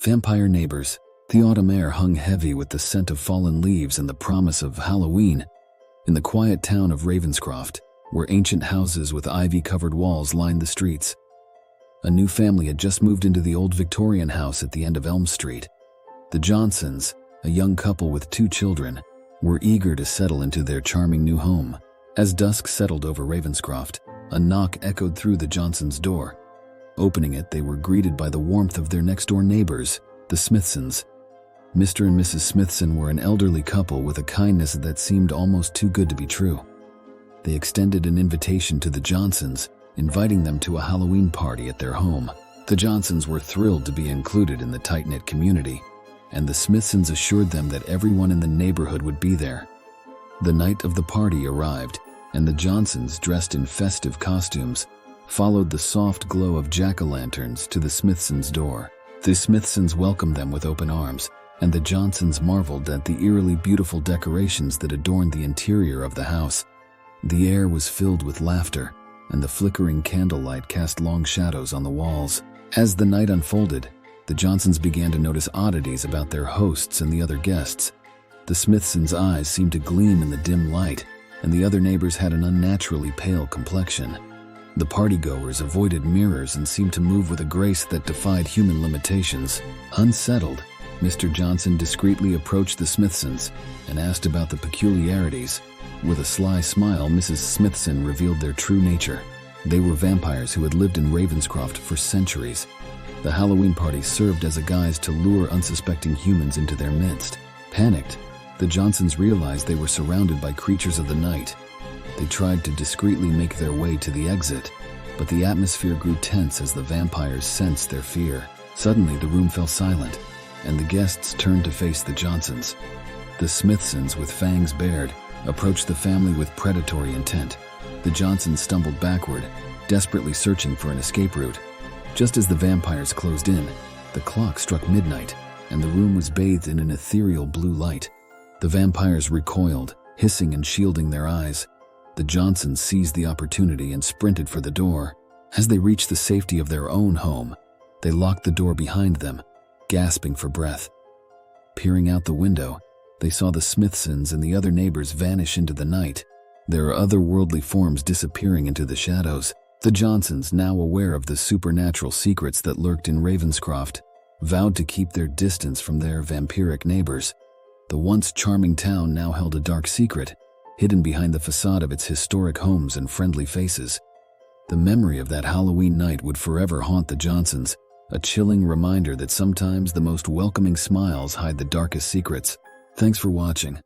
Vampire neighbors. The autumn air hung heavy with the scent of fallen leaves and the promise of Halloween. In the quiet town of Ravenscroft, where ancient houses with ivy-covered walls lined the streets, a new family had just moved into the old Victorian house at the end of Elm Street. The Johnsons, a young couple with 2 children, were eager to settle into their charming new home. As dusk settled over Ravenscroft, a knock echoed through the Johnsons' door. Opening it, they were greeted by the warmth of their next-door neighbors, the Smithsons. Mr. and Mrs. Smithson were an elderly couple with a kindness that seemed almost too good to be true. They extended an invitation to the Johnsons, inviting them to a Halloween party at their home. The Johnsons were thrilled to be included in the tight-knit community, and the Smithsons assured them that everyone in the neighborhood would be there. The night of the party arrived, and the Johnsons, dressed in festive costumes, followed the soft glow of jack-o'-lanterns to the Smithsons' door. The Smithsons welcomed them with open arms, and the Johnsons marveled at the eerily beautiful decorations that adorned the interior of the house. The air was filled with laughter, and the flickering candlelight cast long shadows on the walls. As the night unfolded, the Johnsons began to notice oddities about their hosts and the other guests. The Smithsons' eyes seemed to gleam in the dim light, and the other neighbors had an unnaturally pale complexion. The partygoers avoided mirrors and seemed to move with a grace that defied human limitations. Unsettled, Mr. Johnson discreetly approached the Smithsons and asked about the peculiarities. With a sly smile, Mrs. Smithson revealed their true nature. They were vampires who had lived in Ravenscroft for centuries. The Halloween party served as a guise to lure unsuspecting humans into their midst. Panicked, the Johnsons realized they were surrounded by creatures of the night. They tried to discreetly make their way to the exit, but the atmosphere grew tense as the vampires sensed their fear. Suddenly, the room fell silent, and the guests turned to face the Johnsons. The Smithsons, with fangs bared, approached the family with predatory intent. The Johnsons stumbled backward, desperately searching for an escape route. Just as the vampires closed in, the clock struck midnight, and the room was bathed in an ethereal blue light. The vampires recoiled, hissing and shielding their eyes. The Johnsons seized the opportunity and sprinted for the door. As they reached the safety of their own home, they locked the door behind them, gasping for breath. Peering out the window, they saw the Smithsons and the other neighbors vanish into the night, their otherworldly forms disappearing into the shadows. The Johnsons, now aware of the supernatural secrets that lurked in Ravenscroft, vowed to keep their distance from their vampiric neighbors. The once charming town now held a dark secret, hidden behind the facade of its historic homes and friendly faces. The memory of that Halloween night would forever haunt the Johnsons, a chilling reminder that sometimes the most welcoming smiles hide the darkest secrets. Thanks for watching.